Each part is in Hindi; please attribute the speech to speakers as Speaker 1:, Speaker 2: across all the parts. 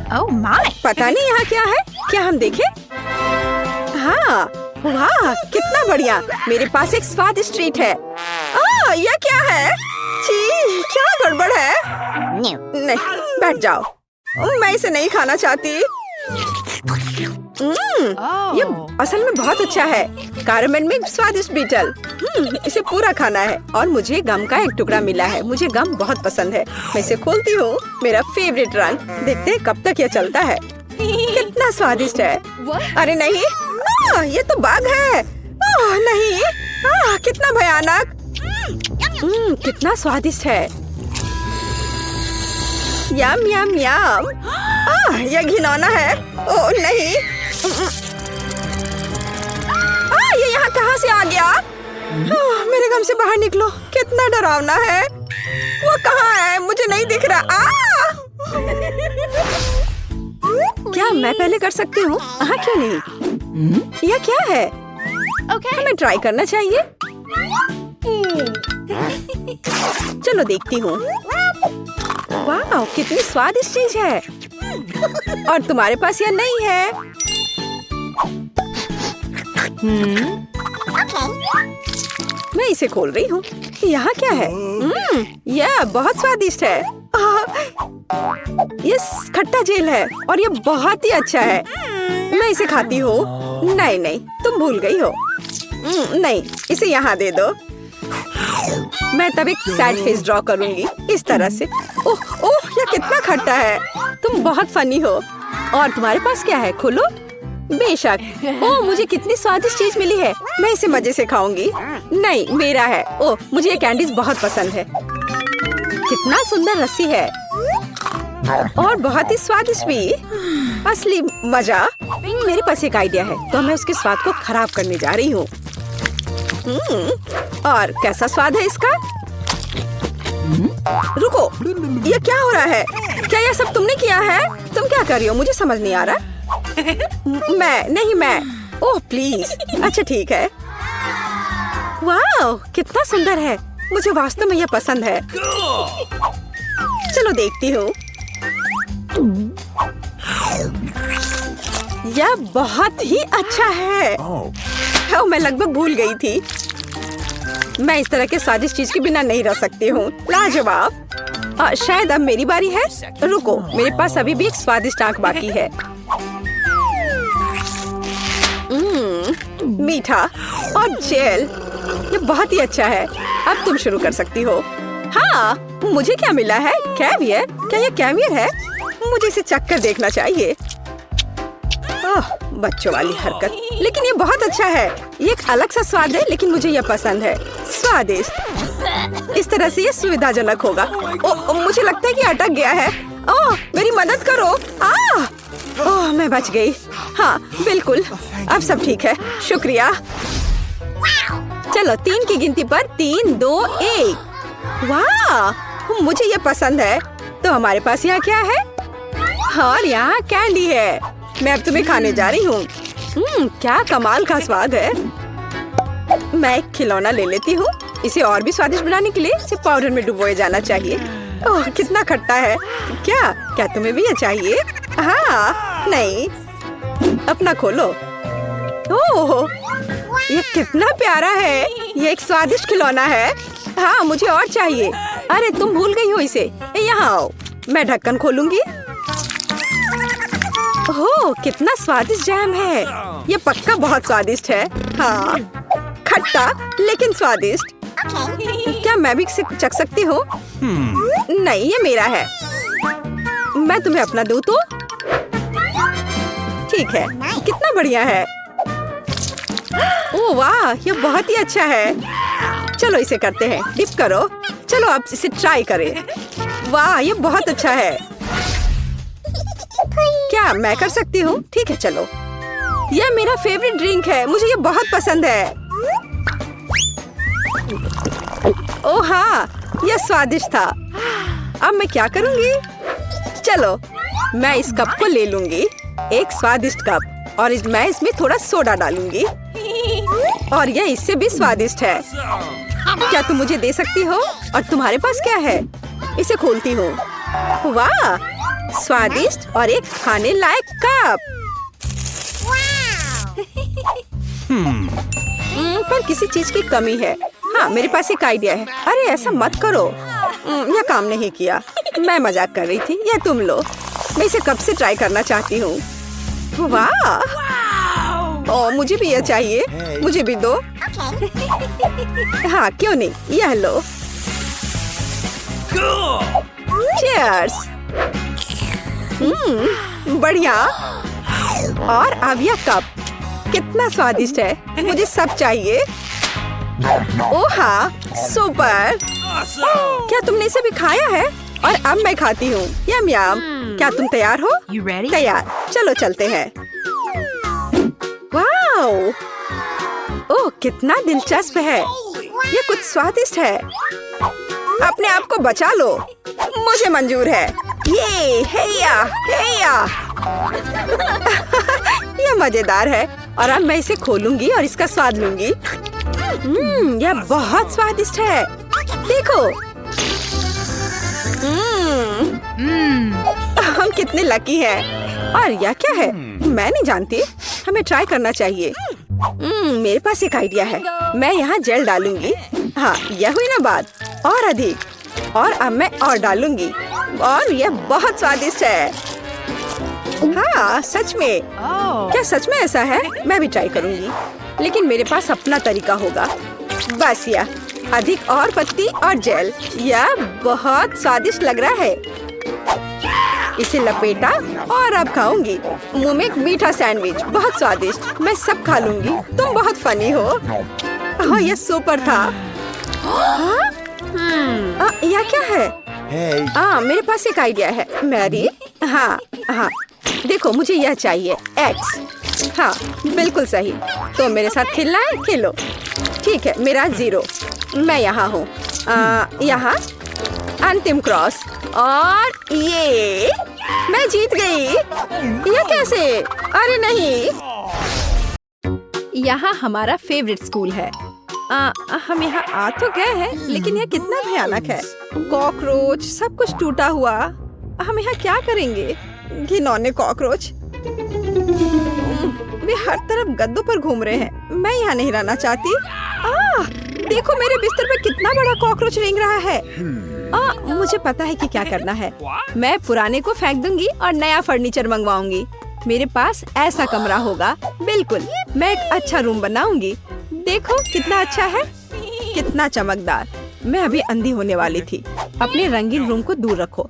Speaker 1: Oh my!
Speaker 2: पता नहीं यहाँ क्या है, क्या हम देखें? हाँ, वाह कितना बढ़िया। मेरे पास एक स्वादिष्ट ट्रीट है। यह क्या है? छी, क्या गड़बड़ है? नहीं, बैठ जाओ। मैं इसे नहीं खाना चाहती। ये असल में बहुत अच्छा है। कैरमेल में स्वादिष्ट बीटल। इसे पूरा खाना है और मुझे गम का एक टुकड़ा मिला है। मुझे गम बहुत पसंद है। मैं इसे खोलती हूँ। मेरा फेवरेट रंग। देखते हैं कब तक यह चलता है। कितना स्वादिष्ट है। अरे नहीं, ये तो बाघ है। नहीं, कितना भयानक। कितना स्वादिष्ट है। यम यम यम। यह घिनौना है। ओह नहीं, ये यहाँ कहाँ से आ गया? मेरे गम से बाहर निकलो। कितना डरावना है। वो कहाँ है? मुझे नहीं दिख रहा। क्या मैं पहले कर सकती हूँ? क्यों नहीं? यह क्या है? हमें ट्राई करना चाहिए। चलो देखती हूँ। वाह कितनी स्वादिष्ट चीज है। और तुम्हारे पास यह नहीं है। मैं इसे खोल रही हूँ। यहाँ क्या है? यह बहुत स्वादिष्ट है। ये खट्टा जेल है और ये बहुत ही अच्छा है। मैं इसे खाती हूँ। नहीं नहीं, तुम भूल गई हो। नहीं, इसे यहाँ दे दो। मैं तब एक सैड फेस ड्रॉ करूंगी इस तरह से। ओह ओह, यह कितना खट्टा है। तुम बहुत फनी हो। और तुम्हारे पास क्या है? खोलो। बेशक। ओह, मुझे कितनी स्वादिष्ट चीज मिली है। मैं इसे मजे से खाऊंगी। नहीं, मेरा है। ओह, मुझे ये कैंडीज बहुत पसंद है। कितना सुंदर रस्सी है और बहुत ही स्वादिष्ट भी। असली मजा। मेरे पास एक आइडिया है, तो मैं उसके स्वाद को खराब करने जा रही हूँ। और कैसा स्वाद है इसका? रुको, ये क्या हो रहा है? क्या यह सब तुमने किया है? तुम क्या कर रही हो? मुझे समझ नहीं आ रहा। मैं। Oh please. अच्छा ठीक है। वाह कितना सुंदर है। मुझे वास्तव में यह पसंद है। चलो देखती हूँ। यह बहुत ही अच्छा है। मैं लगभग भूल गई थी। मैं इस तरह के स्वादिष्ट चीज के बिना नहीं रह सकती हूँ। लाजवाब। शायद अब मेरी बारी है। रुको, मेरे पास अभी भी एक स्वादिष्ट आंख बाकी है। मीठा और जेल। ये बहुत ही अच्छा है। अब तुम शुरू कर सकती हो। हाँ, मुझे क्या मिला है? कैवियर। क्या ये कैवियर है? मुझे इसे चखकर देखना चाहिए। बच्चों वाली हरकत। लेकिन ये बहुत अच्छा है। ये एक अलग सा स्वाद है, लेकिन मुझे ये पसंद है। स्वादिष्ट। इस तरह से ये सुविधाजनक होगा। मुझे लगता है कि अटक गया है। मेरी मदद करो। मैं बच गई। हाँ बिल्कुल, अब सब ठीक है। शुक्रिया। चलो 3 की गिनती पर 3, 2, 1। वाह, मुझे ये पसंद है। तो हमारे पास यहाँ क्या है? और यहाँ कैंडी है। मैं अब तुम्हें खाने जा रही हूँ। क्या कमाल का स्वाद है। मैं एक खिलौना ले लेती हूँ। इसे और भी स्वादिष्ट बनाने के लिए इसे पाउडर में डुबोया जाना चाहिए। ओह कितना खट्टा है। क्या तुम्हें भी ये चाहिए? हाँ नहीं, अपना खोलो। ओह ये कितना प्यारा है। ये एक स्वादिष्ट खिलौना है। हाँ मुझे और चाहिए। अरे तुम भूल गई हो इसे। यहाँ आओ, मैं ढक्कन खोलूंगी। ओह कितना स्वादिष्ट जैम है। ये पक्का बहुत स्वादिष्ट है। हाँ खट्टा लेकिन स्वादिष्ट। क्या मैं भी इसे चख सकती हूँ? नहीं, ये मेरा है। मैं तुम्हें अपना दूँ तो? ठीक है, कितना बढ़िया है। ओह वाह, ये बहुत ही अच्छा है। चलो इसे करते हैं। डिप करो। चलो अब इसे ट्राई करें। वाह ये बहुत अच्छा है। क्या मैं कर सकती हूँ? ठीक है चलो। यह मेरा फेवरेट ड्रिंक है। मुझे ये बहुत पसंद है। ओह हाँ, यह स्वादिष्ट था। अब मैं क्या करूँगी? चलो मैं इस कप को ले लूंगी। एक स्वादिष्ट कप। और मैं इसमें थोड़ा सोडा डालूंगी। और यह इससे भी स्वादिष्ट है। क्या तुम मुझे दे सकती हो? और तुम्हारे पास क्या है? इसे खोलती हूँ। वाह स्वादिष्ट और एक खाने लायक कप। पर किसी चीज की कमी है। हाँ, मेरे पास एक आइडिया है। अरे ऐसा मत करो, यह काम नहीं किया। मैं मजाक कर रही थी। यह तुम लो। मैं इसे कब से ट्राई करना चाहती हूँ। वाह! ओ, मुझे भी यह चाहिए। मुझे भी दो। हाँ, क्यों नहीं, यह लो। चीयर्स। बढ़िया। और अब यह कप कितना स्वादिष्ट है। मुझे सब चाहिए। ओह हाँ, सुपर। क्या तुमने इसे भी खाया है? और अब मैं खाती हूँ। यम यम। क्या तुम तैयार हो? तैयार। चलो चलते हैं। वाओ! ओह, कितना दिलचस्प है। ये कुछ स्वादिष्ट है। अपने आप को बचा लो। मुझे मंजूर है। ये हेया हेया। यह मजेदार है। और अब मैं इसे खोलूंगी और इसका स्वाद लूंगी। यह बहुत स्वादिष्ट है। देखो। हम कितने लकी हैं। और यह क्या है? मैं नहीं जानती। हमें ट्राई करना चाहिए। मेरे पास एक आइडिया है। मैं यहाँ जेल डालूंगी। हाँ, यह हुई ना बात। और अधिक। और अब मैं और डालूंगी। और यह बहुत स्वादिष्ट है। हाँ, सच में। क्या सच में ऐसा है? मैं भी ट्राई करूंगी। लेकिन मेरे पास अपना तरीका होगा। बस यह अधिक और पत्ती और जेल। यह बहुत स्वादिष्ट लग रहा है। इसे लपेटा और अब खाऊंगी। मुंह में एक मीठा सैंडविच। बहुत स्वादिष्ट। मैं सब खा लूंगी। तुम बहुत फनी हो। हाँ, यह सुपर था। यह क्या है? मेरे पास एक आइडिया है। मैरी। हाँ हाँ, देखो मुझे यह चाहिए। एक्स। हाँ, बिल्कुल सही। तो मेरे साथ खेलना है? खेलो। ठीक है, मेरा 0। मैं यहाँ हूँ। यहाँ अंतिम क्रॉस। और ये मैं जीत गई। यह कैसे? अरे नहीं। यहाँ हमारा फेवरेट स्कूल है। हम यहाँ आ तो गए हैं, लेकिन यह कितना भयानक है। कॉकरोच, सब कुछ टूटा हुआ। हम यहाँ क्या करेंगे? घिनौने कॉकरोच। वे हर तरफ गद्दों पर घूम रहे हैं। मैं यहाँ नहीं रहना चाहती। देखो मेरे बिस्तर पे कितना बड़ा कॉकरोच रेंग रहा है। मुझे पता है कि क्या करना है। मैं पुराने को फेंक दूंगी और नया फर्नीचर मंगवाऊंगी। मेरे पास ऐसा कमरा होगा। बिल्कुल, मैं एक अच्छा रूम बनाऊंगी। देखो कितना अच्छा है, कितना चमकदार। मैं अभी अंधी होने वाली थी। अपने रंगीन रूम को दूर रखो।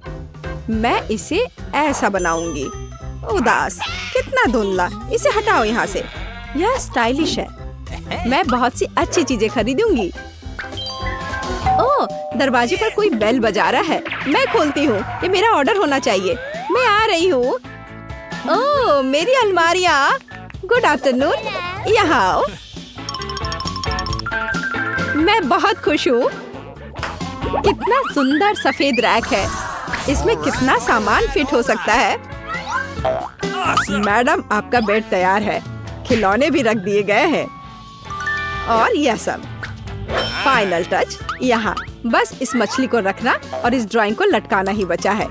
Speaker 2: मैं इसे ऐसा बनाऊंगी। उदास, कितना धुंधला। इसे हटाओ यहाँ से। यह स्टाइलिश है। मैं बहुत सी अच्छी चीजें खरीदूंगी। ओह, दरवाजे पर कोई बेल बजा रहा है। मैं खोलती हूँ। ये मेरा ऑर्डर होना चाहिए। मैं आ रही हूँ। ओह, मेरी अलमारियाँ। Good afternoon. यहाँ आओ। मैं बहुत खुश हूँ। कितना सुंदर सफेद रैक है। इसमें कितना सामान फिट हो सकता है। मैडम, आपका बेड तैयार है। खिलौने भी रख दिए गए हैं। और यह सब। फाइनल टच यहाँ। बस इस मछली को रखना और इस ड्राइंग को लटकाना ही बचा है।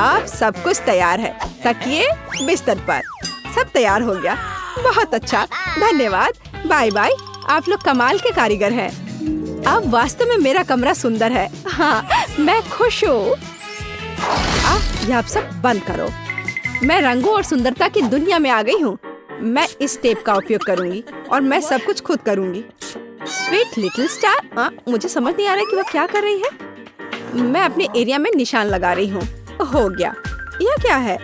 Speaker 2: अब सब कुछ तैयार है। तकिए, बिस्तर पर। सब तैयार हो गया। बहुत अच्छा, धन्यवाद। Bye bye. आप लोग कमाल के कारीगर हैं। अब वास्तव में मेरा कमरा सुंदर है। हाँ, मैं खुश हूँ। अब आप सब बंद करो। मैं रंगों और सुंदरता की दुनिया में आ गई हूँ। मैं इस टेप का उपयोग करूंगी और मैं सब कुछ खुद करूंगी। Sweet little star. मुझे समझ नहीं आ रहा कि वो क्या कर रही है। मैं अपने एरिया में निशान लगा रही हूँ। हो गया। यह क्या है?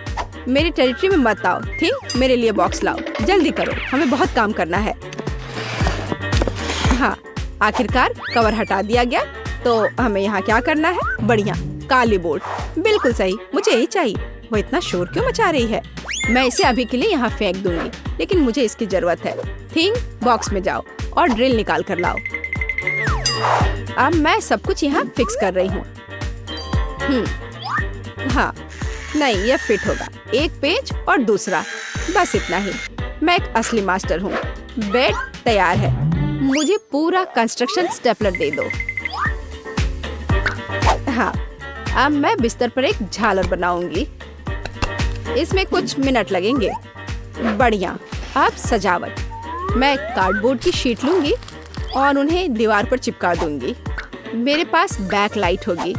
Speaker 2: मेरी टेरिटरी में मत आओ। थिंक, मेरे लिए बॉक्स लाओ। जल्दी करो, हमें बहुत काम करना है। हाँ, आखिरकार कवर हटा दिया गया। तो हमें यहाँ क्या करना है? बढ़िया, काली बोर्ड। बिल्कुल सही, मुझे यही चाहिए। वो इतना शोर क्यों मचा रही है? मैं इसे अभी के लिए यहाँ फेंक दूंगी, लेकिन मुझे इसकी जरूरत है। थिंक, बॉक्स में जाओ और ड्रिल निकाल कर लाओ। अब मैं सब कुछ यहाँ फिक्स कर रही हूँ। हाँ, नहीं, यह फिट होगा। एक पेज और दूसरा। बस इतना ही। मैं एक असली मास्टर हूँ। बेड तैयार है। मुझे पूरा कंस्ट्रक्शन स्टेपलर दे दो। हाँ, अब मैं बिस्तर पर एक झालर बनाऊंगी। इसमें कुछ मिनट लगेंगे। बढ़िया। अब सजावट। मैं कार्डबोर्ड की शीट लूंगी और उन्हें दीवार पर चिपका दूंगी। मेरे पास बैक लाइट होगी।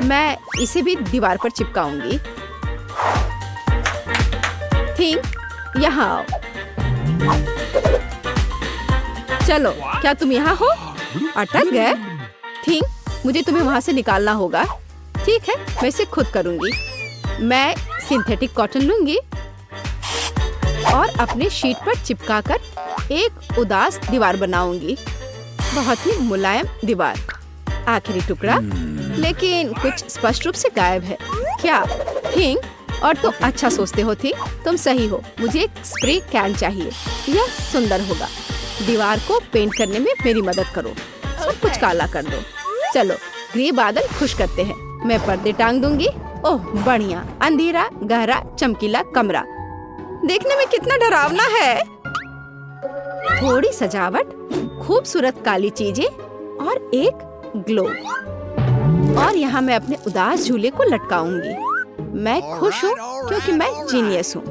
Speaker 2: मैं इसे भी दीवार पर चिपकाऊंगी। थिंक, यहाँ आओ। चलो, क्या तुम यहाँ हो? अटक गए? थिंक, मुझे तुम्हें वहाँ से निकालना होगा। ठीक है, मैं इसे खुद करूँगी। मैं सिंथेटिक कॉटन लूंगी और अपने शीट पर चिपकाकर एक उदास दीवार बनाऊंगी। बहुत ही मुलायम दीवार। आखिरी टुकड़ा, लेकिन कुछ स्पष्ट रूप से गायब है। क्या? थिंक, और तुम अच्छा सोचते हो। थिंक, तुम सही हो। मुझे एक स्प्रे कैन चाहिए। यह सुंदर होगा। दीवार को पेंट करने में मेरी मदद करो। सब कुछ काला कर दो। चलो, ग्रे बादल खुश करते हैं। मैं पर्दे टांग दूंगी। ओह बढ़िया। अंधेरा, गहरा, चमकीला कमरा। देखने में कितना डरावना है। थोड़ी सजावट, खूबसूरत काली चीजें और एक ग्लोब। और यहाँ मैं अपने उदास झूले को लटकाऊंगी। मैं खुश हूँ क्योंकि मैं जीनियस हूँ।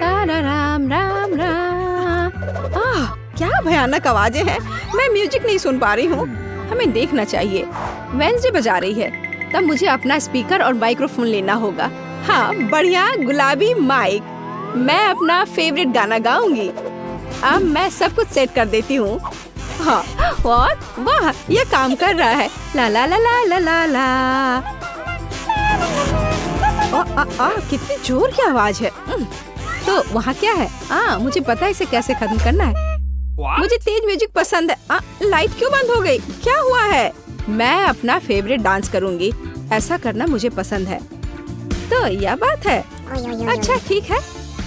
Speaker 2: राम राम राम। क्या भयानक आवाजें हैं। मैं म्यूजिक नहीं सुन पा रही हूँ। हमें देखना चाहिए। वेंसडे बजा रही है। तब मुझे अपना स्पीकर और माइक्रोफोन लेना होगा। हाँ, बढ़िया गुलाबी माइक। मैं अपना फेवरेट गाना गाऊंगी। अब मैं सब कुछ सेट कर देती हूँ। हाँ, और वाह, ये काम कर रहा है। ला ला ला ला ला ला ला। कितनी जोर की आवाज है। तो वहाँ क्या है? मुझे पता है इसे कैसे खत्म करना है। मुझे तेज म्यूजिक पसंद है। लाइट क्यों बंद हो गई? क्या हुआ है? मैं अपना फेवरेट डांस करूँगी। ऐसा करना मुझे पसंद है। तो यह बात है। अच्छा ठीक है,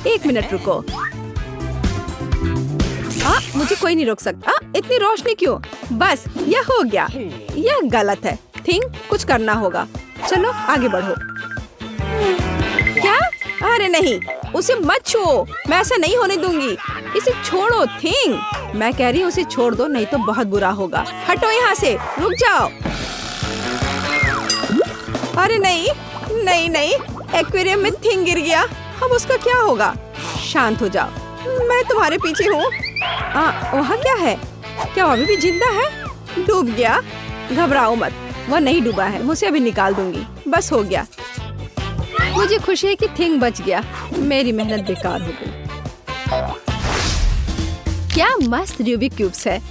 Speaker 2: 1 मिनट रुको। मुझे कोई नहीं रोक सकता। इतनी रोशनी क्यों? बस, यह हो गया। यह गलत है। थिंक, कुछ करना होगा। चलो आगे बढ़ो। क्या? अरे नहीं, उसे मत छुओ। मैं ऐसा नहीं होने दूंगी। इसे छोड़ो। थिंक, मैं कह रही हूँ उसे छोड़ दो, नहीं तो बहुत बुरा होगा। हटो यहाँ से। रुक जाओ। अरे नहीं नहीं नहीं, एक्वेरियम में थिंक गिर गया। अब उसका क्या होगा? शांत हो जाओ, मैं तुम्हारे पीछे हूँ। वहाँ क्या है? क्या वो अभी भी जिंदा है? डूब गया? घबराओ मत, वो नहीं डूबा है। मुझे अभी निकाल दूंगी। बस हो गया। मुझे खुशी है कि थिंक बच गया। मेरी मेहनत बेकार हो गई। क्या मस्त रूबिक क्यूब्स है।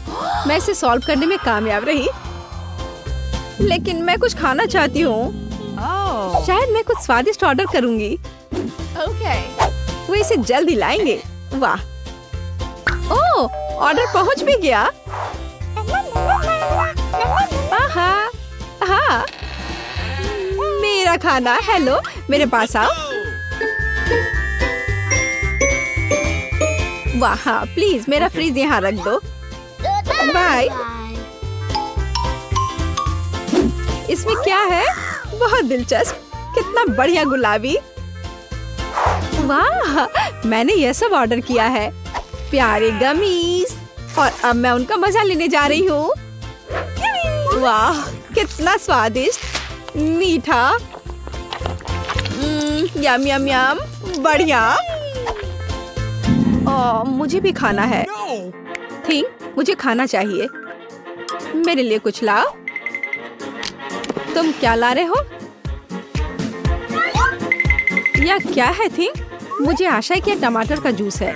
Speaker 2: मैं इसे सॉल्व करने में कामयाब रही। लेकिन मैं कुछ खाना चाहती हूँ। शायद मैं कुछ स्वादिष्ट ऑर्डर करूँगी। वो इसे जल्द ही लाएंगे। वाह, ओह, ऑर्डर पहुँच भी गया। हाँ, मेरा खाना। हेलो, मेरे पास आओ। वाह, हाँ, प्लीज मेरा फ्रीज यहाँ रख दो। बाय। इसमें क्या है? बहुत दिलचस्प। कितना बढ़िया गुलाबी। वाह, मैंने यह सब ऑर्डर किया है। प्यारे गमीज। और अब मैं उनका मजा लेने जा रही हूँ। वाह, कितना स्वादिष्ट, मीठा। यम यम यम, बढ़िया। मुझे भी खाना है। थिंक, मुझे खाना चाहिए। मेरे लिए कुछ लाओ। तुम क्या ला रहे हो? यह क्या है थिंक? मुझे आशा है कि यह टमाटर का जूस है।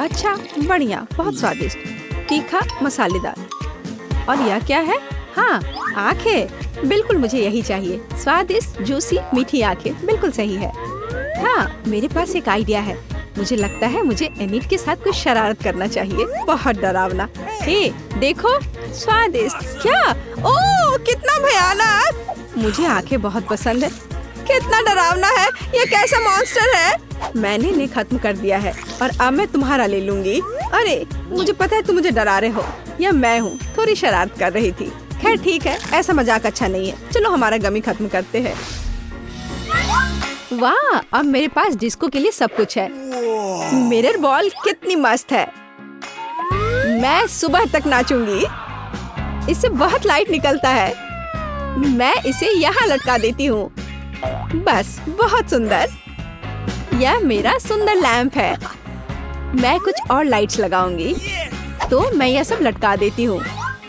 Speaker 2: अच्छा, बढ़िया, बहुत स्वादिष्ट, तीखा, मसालेदार। और यह क्या है? हाँ, आंखें। बिल्कुल मुझे यही चाहिए। स्वादिष्ट, जूसी, मीठी आंखें। बिल्कुल सही है। हाँ, मेरे पास एक आइडिया है। मुझे लगता है मुझे एनिट के साथ कुछ शरारत करना चाहिए। बहुत डरावना। हे, देखो, स्वादिष्ट। क्या? ओह, कितना भयानक। मुझे आंखें बहुत पसंद है। कितना डरावना है। ये कैसा मॉन्स्टर है? मैंने इन्हें खत्म कर दिया है और अब मैं तुम्हारा ले लूंगी। अरे, मुझे पता है तुम मुझे डरा रहे हो। यह मैं हूँ, थोड़ी शरारत कर रही थी। खैर ठीक है, ऐसा मजाक अच्छा नहीं है। चलो हमारा गमी खत्म करते हैं। वाह, अब मेरे पास डिस्को के लिए सब कुछ है। मिरर बॉल कितनी मस्त है। मैं सुबह तक नाचूंगी। इससे बहुत लाइट निकलता है। मैं इसे यहाँ लटका देती हूँ। बस, बहुत सुंदर। यह मेरा सुंदर लैंप है। मैं कुछ और लाइट्स लगाऊंगी। तो मैं यह सब लटका देती हूँ।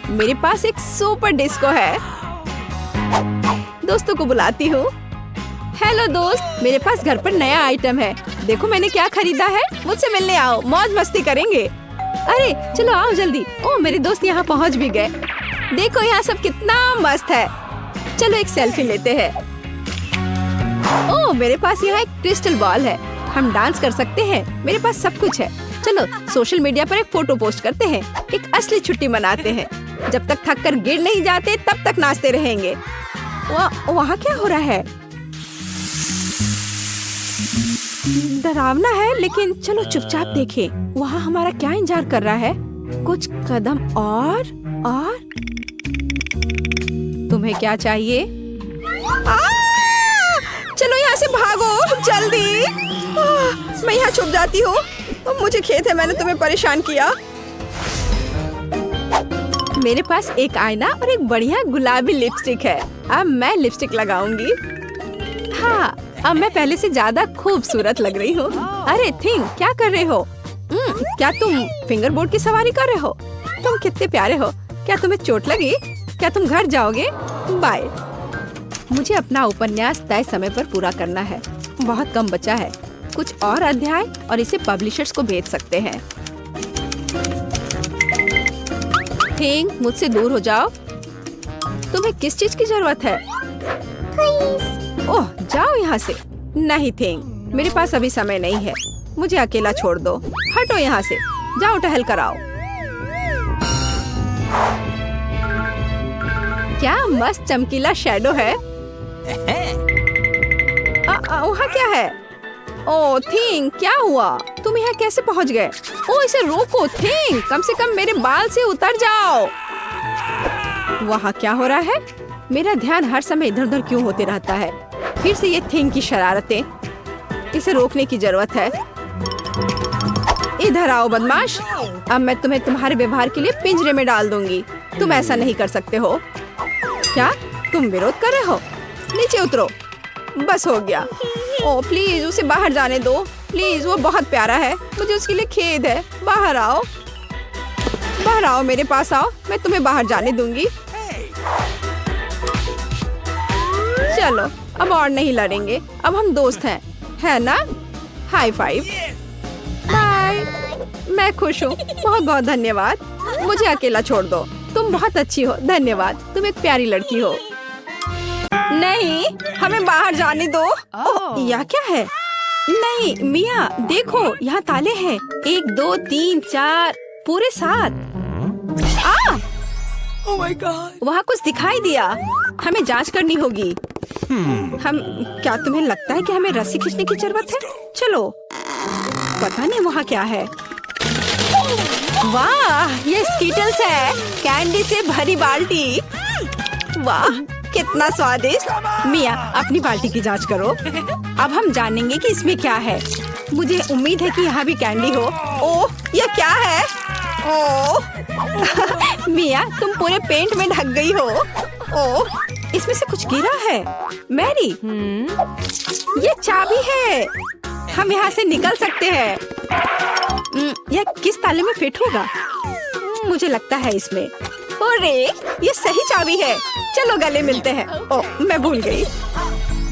Speaker 2: मेरे पास एक सुपर डिस्को है। दोस्तों को बुलाती हूँ। हेलो दोस्त, मेरे पास घर पर नया आइटम है। देखो मैंने क्या खरीदा है। मुझसे मिलने आओ, मौज मस्ती करेंगे। अरे चलो आओ जल्दी। ओह, मेरे दोस्त यहाँ पहुँच भी गए। देखो यहाँ सब कितना मस्त है। चलो एक सेल्फी लेते हैं। ओह, मेरे पास यहाँ एक क्रिस्टल बॉल है। हम डांस कर सकते हैं। मेरे पास सब कुछ है। चलो सोशल मीडिया पर एक फोटो पोस्ट करते हैं। एक असली छुट्टी मनाते हैं। जब तक थक कर गिर नहीं जाते तब तक नाचते रहेंगे। वहाँ क्या हो रहा है? डरावना है, लेकिन चलो चुपचाप देखें। वहाँ हमारा क्या इंतजार कर रहा है? कुछ कदम और तुम्हें क्या चाहिए? चलो यहाँ से भागो जल्दी। मैं यहाँ छुप जाती हूँ। मुझे खेद है मैंने तुम्हें परेशान किया। मेरे पास एक आईना और एक बढ़िया गुलाबी लिपस्टिक है। अब मैं लिपस्टिक लगाऊंगी। हाँ, अब मैं पहले से ज्यादा खूबसूरत लग रही हूँ। अरे थिंग, क्या कर रहे हो? क्या तुम फिंगर बोर्ड की सवारी कर रहे हो? तुम कितने प्यारे हो। क्या तुम्हें चोट लगी? क्या तुम घर जाओगे? बाय। मुझे अपना उपन्यास तय समय पर पूरा करना है। बहुत कम बचा है। कुछ और अध्याय और इसे पब्लिशर्स को भेज सकते हैं। थिंग, मुझसे दूर हो जाओ। तुम्हें किस चीज की जरूरत है? ओह, जाओ यहाँ से। नहीं थिंग, मेरे पास अभी समय नहीं है। मुझे अकेला छोड़ दो। हटो यहाँ से। जाओ टहल कर आओ। क्या मस्त चमकीला शैडो है। वहाँ क्या है? ओह थिंग, क्या हुआ? तुम यहाँ कैसे पहुँच गए? ओह, इसे रोको थिंग। कम से कम मेरे बाल से उतर जाओ। वहाँ क्या हो रहा है? मेरा ध्यान हर समय इधर उधर क्यों होते रहता है? फिर से ये थिंग की शरारतें। इसे रोकने की जरूरत है। इधर आओ बदमाश। अब मैं तुम्हें तुम्हारे व्यवहार के लिए पिंजरे में डाल दूंगी। तुम ऐसा नहीं कर सकते हो। क्या तुम विरोध कर रहे हो? नीचे उतरो। बस हो गया। ओह प्लीज, उसे बाहर जाने दो प्लीज। वो बहुत प्यारा है। मुझे उसके लिए खेद है। बाहर आओ, बाहर आओ, मेरे पास आओ। मैं तुम्हें बाहर जाने दूंगी। चलो अब और नहीं लड़ेंगे। अब हम दोस्त हैं, है ना? High five. बाय। मैं खुश हूँ। बहुत बहुत धन्यवाद। मुझे अकेला छोड़ दो। तुम बहुत अच्छी हो। धन्यवाद। तुम एक प्यारी लड़की हो। नहीं, हमें बाहर जाने दो। ओह, यह क्या है? नहीं मिया, देखो यहाँ ताले हैं। 1 2 3 4 पूरे 7।
Speaker 1: Oh my God!
Speaker 2: वहाँ कुछ दिखाई दिया। हमें जांच करनी होगी। क्या तुम्हें लगता है कि हमें रस्सी खींचने की जरूरत है? चलो। पता नहीं वहाँ क्या है। वाह, ये स्कीटल्स है। कैंडी से भरी बाल्टी। वाह, कितना स्वादिष्ट। मिया, अपनी बाल्टी की जांच करो। अब हम जानेंगे कि इसमें क्या है। मुझे उम्मीद है कि यहाँ भी कैंडी हो। ओह, ये क्या है? ओह मिया, तुम पूरे पेंट में ढक गई हो। ओह, इसमें से कुछ गिरा है। मैरी, ये चाबी है। हम यहाँ से निकल सकते हैं। यह किस ताले में फिट होगा? मुझे लगता है इसमें। अरे, ये सही चाबी है। चलो गले मिलते हैं। ओह, मैं भूल गई।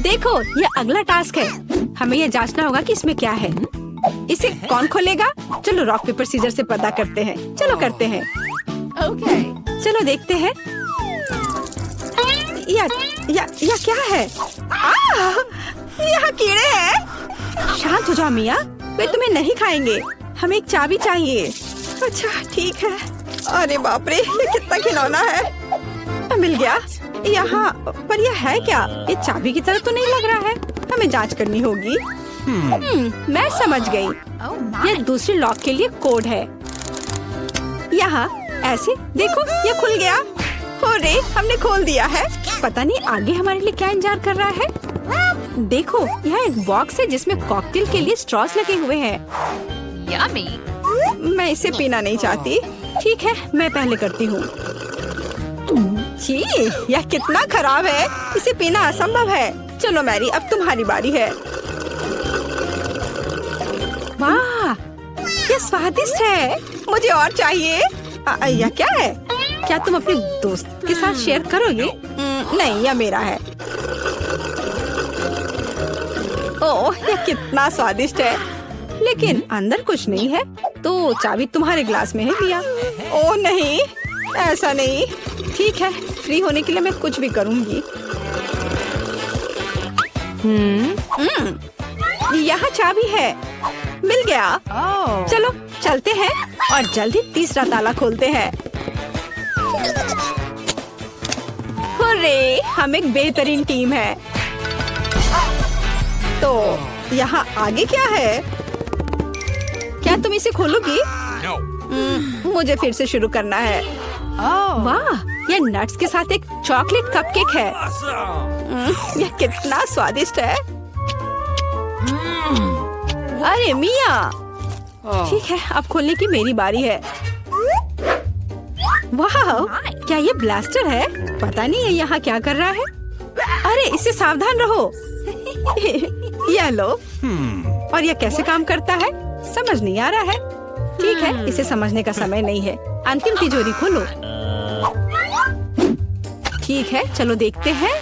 Speaker 2: देखो, ये अगला टास्क है। हमें यह जांचना होगा कि इसमें क्या है। इसे कौन खोलेगा? चलो रॉक पेपर सीजर से पता करते हैं। चलो करते हैं। ओके, चलो देखते हैं। या क्या है? यहाँ कीड़े हैं। शांत हो जाओ मिया, वे तुम्हें नहीं खाएंगे। हमें एक चाबी चाहिए। अच्छा ठीक है। अरे बाप रे, ये कितना खिलौना है। मिल गया। यहाँ पर यह है क्या? ये चाबी की तरह तो नहीं लग रहा है। हमें जांच करनी होगी। मैं समझ गई। ये दूसरे लॉक के लिए कोड है। यहाँ ऐसे देखो, ये खुल गया। अरे, हमने खोल दिया है। पता नहीं आगे हमारे लिए क्या इंतजार कर रहा है। देखो, यहाँ एक बॉक्स है जिसमें कॉकटेल के लिए स्ट्रॉस लगे हुए हैं।
Speaker 3: Yummy!
Speaker 2: मैं इसे पीना नहीं चाहती। ठीक है, मैं पहले करती हूँ। छी, यह कितना खराब है, इसे पीना असंभव है। चलो मैरी, अब तुम्हारी बारी है। वाह, यह स्वादिष्ट है, मुझे और चाहिए। यह क्या है? क्या तुम अपने दोस्त के साथ शेयर करोगे? नहीं, यह मेरा है। ओह, यह कितना स्वादिष्ट है, लेकिन अंदर कुछ नहीं है। तो चाबी तुम्हारे ग्लास में है लिया। ओह नहीं, ऐसा नहीं। ठीक है, फ्री होने के लिए मैं कुछ भी करूंगी। यहाँ चाबी है, मिल गया। चलो चलते हैं और जल्दी तीसरा ताला खोलते हैं। हुर्रे, हम एक बेहतरीन टीम है। तो यहाँ आगे क्या है? क्या तुम इसे खोलोगी? मुझे फिर से शुरू करना है। वाह, यह नट्स के साथ एक चॉकलेट कपकेक है। यह कितना स्वादिष्ट है। अरे मिया, ठीक है, अब खोलने की मेरी बारी है। वाह, क्या ये ब्लास्टर है? पता नहीं है यहाँ क्या कर रहा है। अरे इससे सावधान रहो। यह लो। और यह कैसे काम करता है समझ नहीं आ रहा है। ठीक है, इसे समझने का समय नहीं है। अंतिम तिजोरी खोलो। ठीक है, चलो देखते हैं।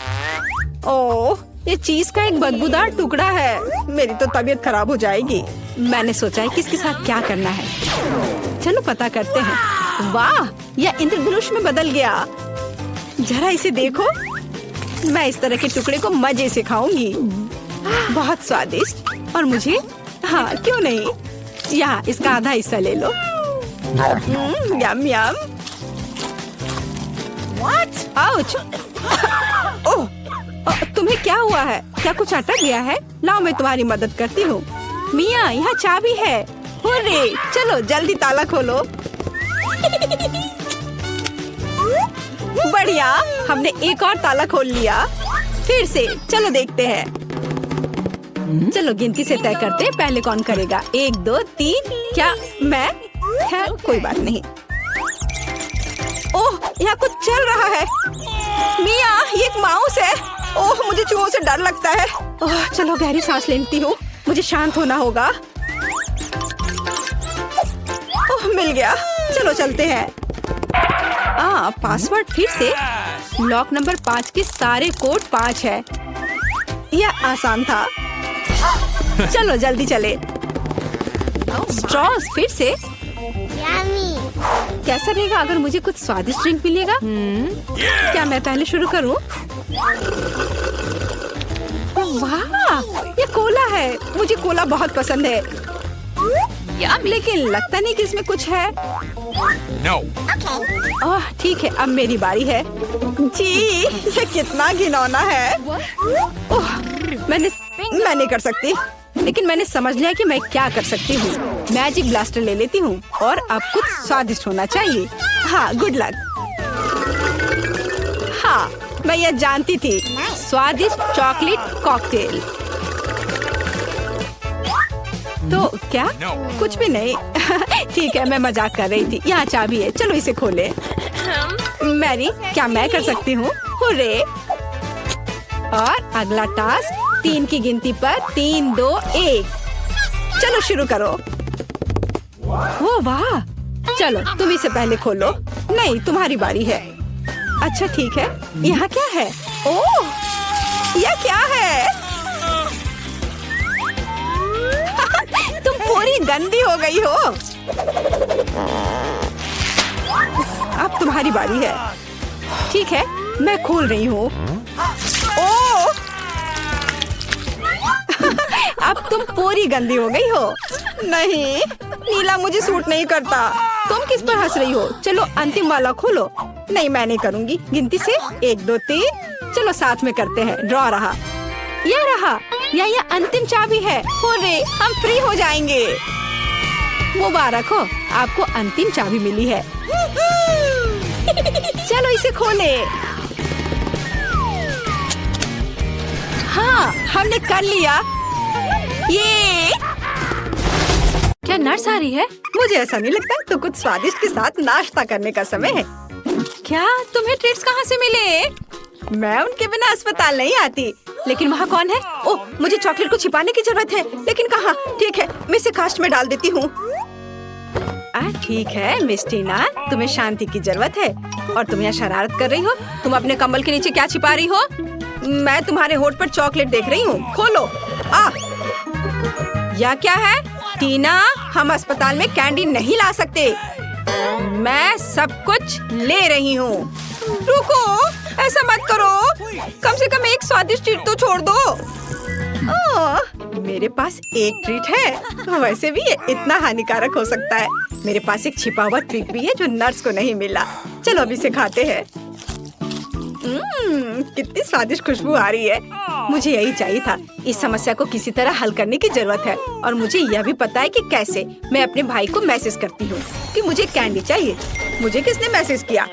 Speaker 2: ओह, ये चीज का एक बदबूदार टुकड़ा है। मेरी तो तबीयत खराब हो जाएगी। मैंने सोचा है कि इसके साथ क्या करना है। चलो पता करते हैं। वाह, यह इंद्रधनुष में बदल गया। जरा इसे देखो। मैं इस तरह के टुकड़े को मजे से खाऊंगी। बहुत स्वादिष्ट। और मुझे, हाँ क्यों नहीं, यहाँ इसका आधा हिस्सा ले लो। यम यम। आउच। ओह, तुम्हें क्या हुआ है? क्या कुछ अटक गया है? लाओ मैं तुम्हारी मदद करती हूँ। मिया, यहाँ चाबी है। हुर्रे, चलो जल्दी ताला खोलो। बढ़िया, हमने एक और ताला खोल लिया। फिर से चलो देखते हैं। चलो गिनती से तय करते हैं, पहले कौन करेगा। 1 2 3। क्या मैं? खैर कोई बात नहीं। ओह, यहाँ कुछ चल रहा है। मिया, ये एक माउस है। ओह, मुझे चूहों से डर लगता है। ओह, चलो गहरी सांस लेती हूँ, मुझे शांत होना होगा। ओह, मिल गया। चलो चलते हैं। पासवर्ड फिर से। लॉक नंबर 5 के सारे कोड 5 है। यह आसान था। चलो जल्दी चले। स्ट्रॉस फिर से। कैसा रहेगा अगर मुझे कुछ स्वादिष्ट ड्रिंक मिलेगा? क्या मैं पहले शुरू करूं? वाह, ये कोला है। मुझे कोला बहुत पसंद है। लेकिन लगता नहीं कि इसमें कुछ है। ओह, ठीक है, अब मेरी बारी है। जी, ये कितना घिनौना है। ओह, मैं नहीं कर सकती, लेकिन मैंने समझ लिया कि मैं क्या कर सकती हूँ। मैजिक ब्लास्टर ले लेती हूँ और अब कुछ स्वादिष्ट होना चाहिए। हाँ, गुड लक। हाँ, मैं यह जानती थी। स्वादिष्ट चॉकलेट कॉकटेल। तो क्या? कुछ भी नहीं। ठीक है, मैं मजाक कर रही थी। यहाँ चाबी है, चलो इसे खोले। मैरी, क्या मैं कर सकती हूँ? हुर्रे। और अगला टास्क 3 की गिनती पर 3 2 1। चलो शुरू करो। ओ वाह, चलो तुम इसे पहले खोलो। नहीं, तुम्हारी बारी है। अच्छा ठीक है, यहाँ क्या है? ओह, यह क्या है? तुम पूरी गंदी हो गई हो। अब तुम्हारी बारी है। ठीक है, मैं खोल रही हूँ। ओह, अब तुम पूरी गंदी हो गई हो। नहीं, नीला मुझे सूट नहीं करता। तुम किस पर हंस रही हो? चलो अंतिम वाला खोलो। नहीं, मैं नहीं करूँगी। गिनती से 1 2 3। चलो साथ में करते हैं। ड्रॉ रहा। यह रहा। यह अंतिम चाबी है। हुर्रे, हम फ्री हो जाएंगे। मुबारक हो, आपको अंतिम चाबी मिली है। चलो इसे खोले। हाँ, हमने कर लिया। ये क्या नर्स आ रही है? मुझे ऐसा नहीं लगता, तो कुछ स्वादिष्ट के साथ नाश्ता करने का समय है। क्या तुम्हें ट्रीट्स कहाँ से मिले? मैं उनके बिना अस्पताल नहीं आती। लेकिन वहाँ कौन है? ओह, मुझे चॉकलेट को छिपाने की जरूरत है, लेकिन कहाँ? ठीक है, मैं इसे कास्ट में डाल देती हूँ। ठीक है मिस टीना, तुम्हें शांति की जरूरत है और तुम यहाँ शरारत कर रही हो। तुम अपने कंबल के नीचे क्या छिपा रही हो? मैं तुम्हारे होठ पर चॉकलेट देख रही हूँ, खोलो। यह क्या है? टीना, हम अस्पताल में कैंडी नहीं ला सकते। मैं सब कुछ ले रही हूँ। रुको, ऐसा मत करो, कम से कम एक स्वादिष्ट ट्रीट तो छोड़ दो। मेरे पास एक ट्रीट है, वैसे भी ये इतना हानिकारक हो सकता है। मेरे पास एक छिपा हुआ ट्रीट भी है जो नर्स को नहीं मिला। चलो अभी इसे खाते हैं। कितनी स्वादिष्ट खुशबू आ रही है। मुझे यही चाहिए था। इस समस्या को किसी तरह हल करने की जरूरत है और मुझे यह भी पता है कि कैसे। मैं अपने भाई को मैसेज करती हूँ कि मुझे कैंडी चाहिए। मुझे किसने मैसेज किया?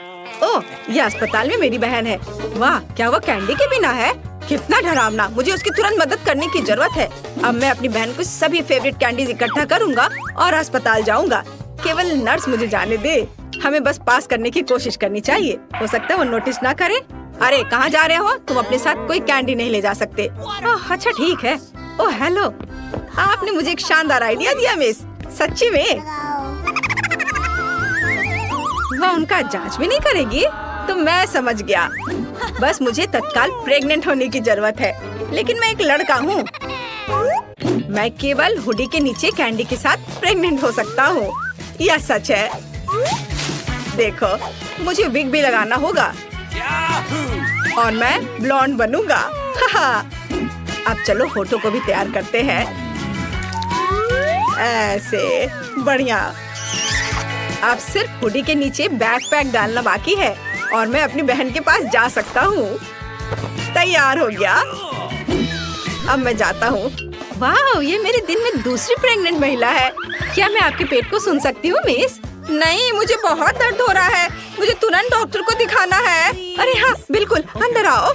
Speaker 2: ओह, यह अस्पताल में मेरी बहन है। वाह, क्या वो कैंडी के बिना है? कितना डरावना। मुझे उसकी तुरंत मदद करने की जरूरत है। अब मैं अपनी बहन को सभी फेवरेट कैंडीज इकट्ठा करूँगा और अस्पताल जाऊँगा। केवल नर्स मुझे जाने दे। हमें बस पास करने की कोशिश करनी चाहिए। हो सकता है वो नोटिस ना करे। अरे कहाँ जा रहे हो? तुम अपने साथ कोई कैंडी नहीं ले जा सकते। ओह अच्छा ठीक है। ओह हेलो, आपने मुझे एक शानदार आइडिया दिया मिस। सच्ची में? वह उनका जांच भी नहीं करेगी? तो मैं समझ गया। बस मुझे तत्काल प्रेग्नेंट होने की जरूरत है। लेकिन मैं एक लड़का हूँ। मैं केवल हुडी के नीचे कैंडी के साथ प्रेग्नेंट हो सकता हूँ। यह सच है। देखो, मुझे विग भी लगाना होगा और मैं ब्लॉन्ड बनूंगा। अब चलो होठों को भी तैयार करते हैं। ऐसे बढ़िया। अब सिर्फ हुडी के नीचे बैकपैक डालना बाकी है और मैं अपनी बहन के पास जा सकता हूँ। तैयार हो गया। अब मैं जाता हूँ। वाह, ये मेरे दिन में दूसरी प्रेग्नेंट महिला है। क्या मैं आपके पेट को सुन सकती हूँ मिस? नहीं, मुझे बहुत दर्द हो रहा है। मुझे तुरंत डॉक्टर को दिखाना है। अरे हाँ बिल्कुल, अंदर आओ।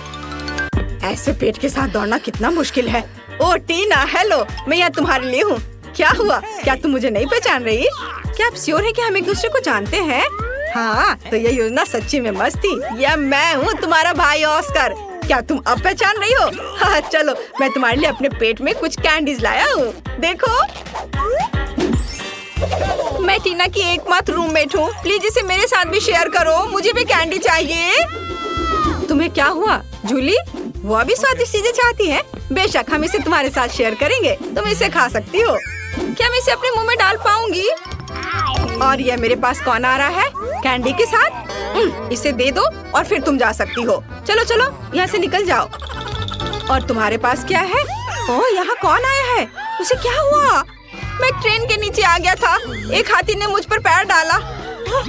Speaker 2: ऐसे पेट के साथ दौड़ना कितना मुश्किल है। ओह टीना, हेलो, मैं यहाँ तुम्हारे लिए हूँ। क्या हुआ? क्या तुम मुझे नहीं पहचान रही? क्या आप श्योर है कि हम एक दूसरे को जानते हैं? हाँ, तो ये योजना सच्ची में मस्त थी। यह मैं हूँ, तुम्हारा भाई ऑस्कर। क्या तुम अब पहचान रही हो? हाँ चलो, मैं तुम्हारे लिए अपने पेट में कुछ कैंडीज लाया हूँ। देखो, मैं टीना की एकमात्र रूममेट हूँ। प्लीज इसे मेरे साथ भी शेयर करो। मुझे भी कैंडी चाहिए। तुम्हें क्या हुआ जूली? वो अभी स्वादिष्ट चीजें चाहती है। बेशक, हम इसे तुम्हारे साथ शेयर करेंगे। तुम इसे खा सकती हो। क्या मैं इसे अपने मुंह में डाल पाऊंगी? और यह मेरे पास कौन आ रहा है? कैंडी के साथ। इसे दे दो और फिर तुम जा सकती हो। चलो चलो, यहाँ से निकल जाओ। और तुम्हारे पास क्या है? ओह, यहाँ कौन आया है? उसे क्या हुआ? मैं ट्रेन के नीचे आ गया था। एक हाथी ने मुझ पर पैर डाला।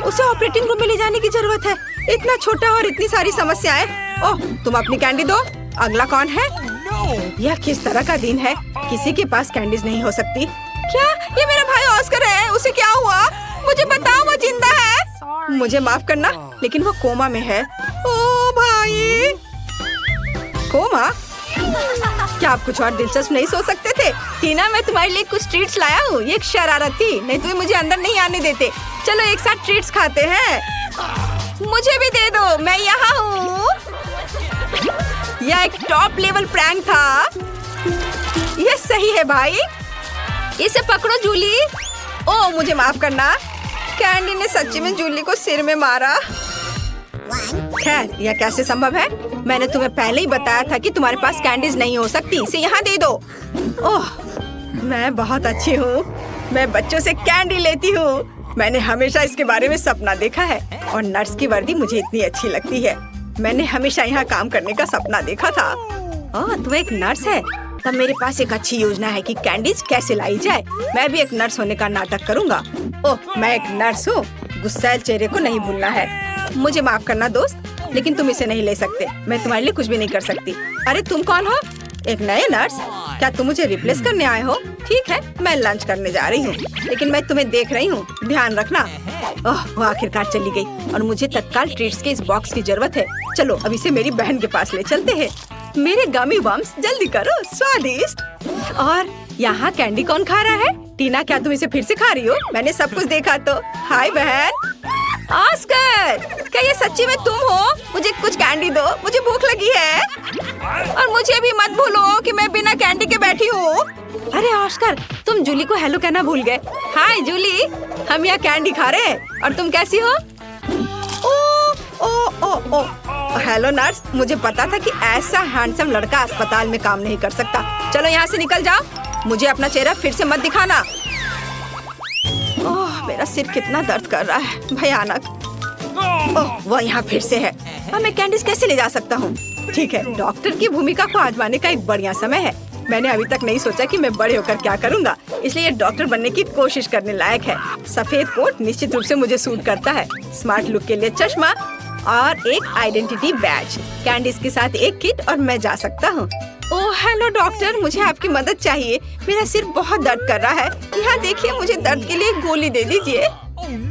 Speaker 2: उसे ऑपरेटिंग रूम में ले जाने की जरूरत है। इतना छोटा और इतनी सारी समस्याएं। ओह, तुम अपनी कैंडी दो। अगला कौन है? यह किस तरह का दिन है? किसी के पास कैंडीज नहीं हो सकती। क्या ये मेरा भाई ऑस्कर है? उसे क्या हुआ? मुझे बताओ, वो जिंदा है? मुझे माफ करना, लेकिन वो कोमा में है। ओ भाई, कोमा? क्या आप कुछ और दिलचस्प नहीं सोच सकते थे? टीना, मैं तुम्हारे लिए कुछ ट्रीट्स लाया हूँ। ये एक शरारत थी, नहीं तो मुझे अंदर नहीं आने देते। चलो एक साथ ट्रीट्स खाते हैं। मुझे भी दे दो, मैं यहाँ हूँ। यह एक टॉप लेवल प्रैंक था। यह सही है भाई। इसे पकड़ो जूली। ओह, मुझे माफ करना। कैंडी ने सच्ची में जूली को सिर में मारा। खैर, यह कैसे संभव है? मैंने तुम्हें पहले ही बताया था कि तुम्हारे पास कैंडीज नहीं हो सकती। इसे यहाँ दे दो। ओह, मैं बहुत अच्छी हूँ। मैं बच्चों से कैंडी लेती हूँ। मैंने हमेशा इसके बारे में सपना देखा है और नर्स की वर्दी मुझे इतनी अच्छी लगती है। मैंने हमेशा यहाँ काम करने का सपना देखा था। ओह, तू एक नर्स है? तब मेरे पास एक अच्छी योजना है कि कैंडीज कैसे लाई जाए। मैं भी एक नर्स होने का नाटक करूँगा। ओह, मैं एक नर्स हूँ। गुस्सैल चेहरे को नहीं भूलना है। मुझे माफ करना दोस्त, लेकिन तुम इसे नहीं ले सकते। मैं तुम्हारे लिए कुछ भी नहीं कर सकती। अरे तुम कौन हो? एक नए नर्स? क्या तुम मुझे रिप्लेस करने आए हो? ठीक है, मैं लंच करने जा रही हूँ, लेकिन मैं तुम्हें देख रही हूँ। ध्यान रखना। ओह, वो आखिरकार चली गई और मुझे तत्काल ट्रीट्स के इस बॉक्स की जरूरत है। चलो अब इसे मेरी बहन के पास ले चलते हैं। मेरे गमी बम्स, जल्दी करो, स्वादिष्ट। और यहाँ कैंडी कौन खा रहा है? टीना, क्या तुम इसे फिर से खा रही हो? मैंने सब कुछ देखा तो। हाय बहन। ऑस्कर, क्या ये सच्ची में तुम हो? मुझे कुछ कैंडी दो, मुझे भूख लगी है। और मुझे भी मत भूलो कि मैं बिना कैंडी के बैठी हूँ। अरे ऑस्कर, तुम जूली को हेलो कहना भूल गए। हाय जूली, हम यहाँ कैंडी खा रहे हैं। और तुम कैसी हो? ओ ओ ओ ओ हेलो नर्स, मुझे पता था कि ऐसा हैंडसम लड़का अस्पताल में काम नहीं कर सकता। चलो यहाँ से निकल जाओ, मुझे अपना चेहरा फिर से मत दिखाना। ओह, मेरा सिर कितना दर्द कर रहा है, भयानक। ओह, वो यहाँ फिर से है। अब मैं कैंडीज कैसे ले जा सकता हूँ? ठीक है, डॉक्टर की भूमिका को आजमाने का एक बढ़िया समय है। मैंने अभी तक नहीं सोचा कि मैं बड़े होकर क्या करूँगा, इसलिए डॉक्टर बनने की कोशिश करने लायक है। सफेद कोट निश्चित रूप से मुझे सूट करता है। स्मार्ट लुक के लिए चश्मा और एक आइडेंटिटी बैज, कैंडीज के साथ एक किट, और मैं जा सकता हूँ। ओह हेलो डॉक्टर, मुझे आपकी मदद चाहिए। मेरा सिर बहुत दर्द कर रहा है। यहाँ देखिए, मुझे दर्द के लिए एक गोली दे दीजिए।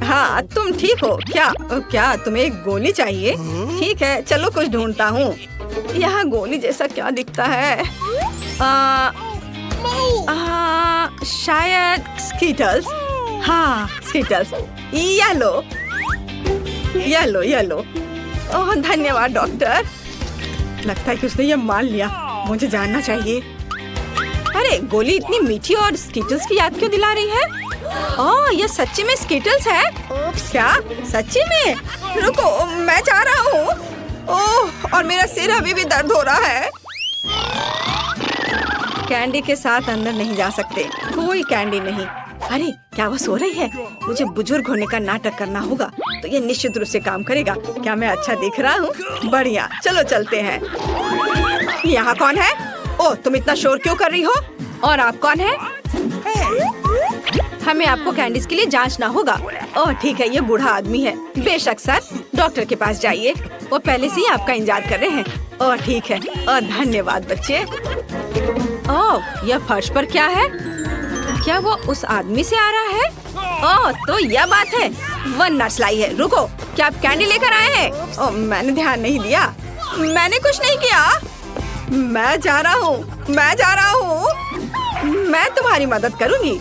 Speaker 2: हाँ, तुम ठीक हो क्या? क्या तुम्हें एक गोली चाहिए? ठीक है, चलो कुछ ढूंढता हूँ। यहाँ गोली जैसा क्या दिखता है? शायद स्कीटल्स। हाँ Skittles. Yellow yellow yellow. Oh धन्यवाद डॉक्टर। लगता है कि उसने ये मान लिया। मुझे जानना चाहिए। अरे गोली इतनी मीठी और स्कीटल्स की याद क्यों दिला रही है? ओह ये सच्ची में स्कीटल्स है? क्या सच्ची में? रुको, मैं जा रहा हूँ। ओह, और मेरा सिर अभी भी दर्द हो रहा है। कैंडी के साथ अंदर नहीं जा सकते, कोई कैंडी नहीं। अरे क्या वो सो रही है? मुझे बुजुर्ग होने का नाटक करना होगा, तो ये निश्चित रूप से काम करेगा। क्या मैं अच्छा दिख रहा हूँ? बढ़िया, चलो चलते हैं। यहाँ कौन है? ओह तुम इतना शोर क्यों कर रही हो? और आप कौन है? हमें आपको कैंडीज के लिए जांचना होगा। ओह ठीक है, ये बूढ़ा आदमी है। बेशक सर, डॉक्टर के पास जाइए, वो पहले से ही आपका इंतजार कर रहे हैं। ओह ठीक है, और धन्यवाद बच्चे। ओह यह फर्श पर क्या है? क्या वो उस आदमी से आ रहा है? ओह तो यह बात है, वह नर्स लाई है। रुको, क्या आप कैंडी लेकर आए हैं? ओह मैंने ध्यान नहीं दिया, मैंने कुछ नहीं किया। मैं जा रहा हूँ, मैं जा रहा हूँ। मैं तुम्हारी मदद करूँगी।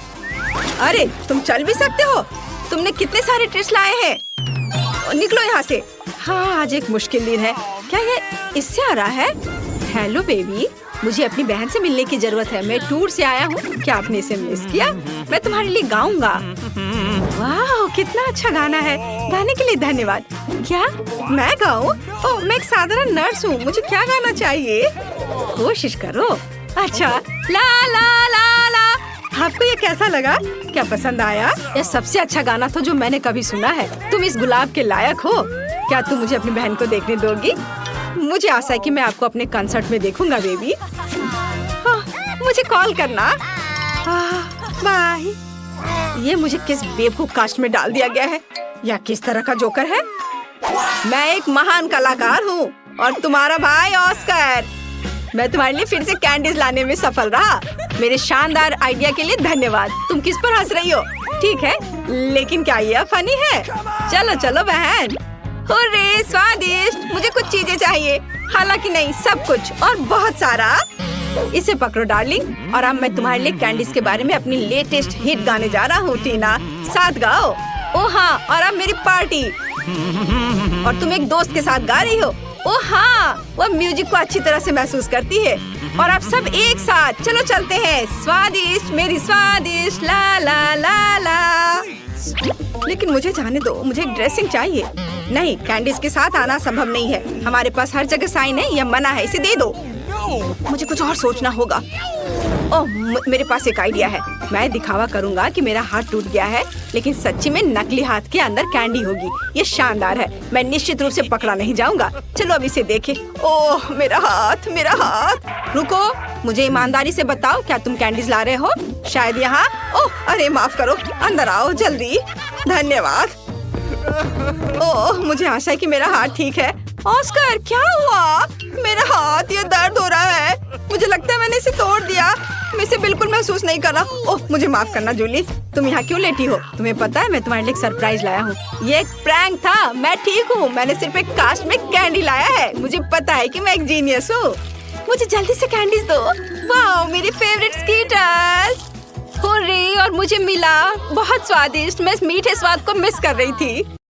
Speaker 2: अरे तुम चल भी सकते हो? तुमने कितने सारे ट्रिक्स लाए हैं? निकलो यहाँ से। हाँ आज एक मुश्किल दिन है। क्या ये इससे आ रहा है? हेलो बेबी, मुझे अपनी बहन से मिलने की जरूरत है। मैं टूर से आया हूँ। क्या आपने इसे मिस किया? मैं तुम्हारे लिए गाऊंगा। वाह कितना अच्छा गाना है, गाने के लिए धन्यवाद। क्या मैं गाऊं? ओह मैं एक साधारण नर्स हूँ, मुझे क्या गाना चाहिए? कोशिश करो। अच्छा ला ला ला ला। आपको ये कैसा लगा? क्या पसंद आया? यह सबसे अच्छा गाना था जो मैंने कभी सुना है। तुम इस गुलाब के लायक हो। क्या तुम मुझे अपनी बहन को देखने दोगी? मुझे आशा है कि मैं आपको अपने कंसर्ट में देखूंगा बेबी। हाँ, मुझे कॉल करना। बाय। ये मुझे किस बेवकूफ कास्ट में डाल दिया गया है? या किस तरह का जोकर है? मैं एक महान कलाकार हूँ और तुम्हारा भाई ऑस्कर। मैं तुम्हारे लिए फिर से कैंडीज लाने में सफल रहा। मेरे शानदार आइडिया के लिए धन्यवाद। तुम किस पर हंस रही हो? ठीक है, लेकिन क्या यह फनी है? चलो चलो बहन। हुर्रे, स्वादिष्ट। मुझे कुछ चीजें चाहिए, हालांकि नहीं, सब कुछ और बहुत सारा। इसे पकड़ो डार्लिंग, और अब मैं तुम्हारे लिए कैंडीज के बारे में अपनी लेटेस्ट हिट गाने जा रहा हूँ। टीना साथ गाओ। ओह हाँ, और अब मेरी पार्टी। और तुम एक दोस्त के साथ गा रही हो। ओह हाँ, वह म्यूजिक को अच्छी तरह से महसूस करती है। और अब सब एक साथ चलो चलते हैं। स्वादिष्ट मेरी स्वादिष्ट, ला ला ला ला। लेकिन मुझे जाने दो, मुझे एक ड्रेसिंग चाहिए। नहीं, कैंडीज के साथ आना संभव नहीं है। हमारे पास हर जगह साइन है, यह मना है, इसे दे दो। मुझे कुछ और सोचना होगा। ओह मेरे पास एक आइडिया है। मैं दिखावा करूंगा कि मेरा हाथ टूट गया है, लेकिन सच्ची में नकली हाथ के अंदर कैंडी होगी। ये शानदार है। मैं निश्चित रूप से पकड़ा नहीं जाऊंगा। चलो अब इसे देखें। ओह मेरा हाथ, मेरा हाथ। रुको, मुझे ईमानदारी से बताओ, क्या तुम कैंडीज ला रहे हो? शायद यहाँ। ओह अरे माफ करो, अंदर आओ जल्दी। धन्यवाद। ओह मुझे आशा है कि मेरा हाथ ठीक है। ऑस्कर क्या हुआ? मेरा हाथ, ये दर्द हो रहा है। मुझे लगता है मैंने इसे तोड़ दिया। मैं इसे बिल्कुल महसूस नहीं कर रहा। ओह मुझे माफ करना जूली। तुम यहाँ क्यों लेटी हो? तुम्हें पता है मैं तुम्हारे लिए एक सरप्राइज लाया हूँ। ये एक प्रैंक था। मैं ठीक हूँ। मैंने सिर्फ एक कास्ट में कैंडी लाया है। मुझे पता है कि मैं एक जीनियस हूँ। मुझे जल्दी से कैंडीज दो। वाह मेरी फेवरेट स्कीटर्स। हुर्रे, और मुझे मिला। बहुत स्वादिष्ट। मैं इस मीठे स्वाद को मिस कर रही थी।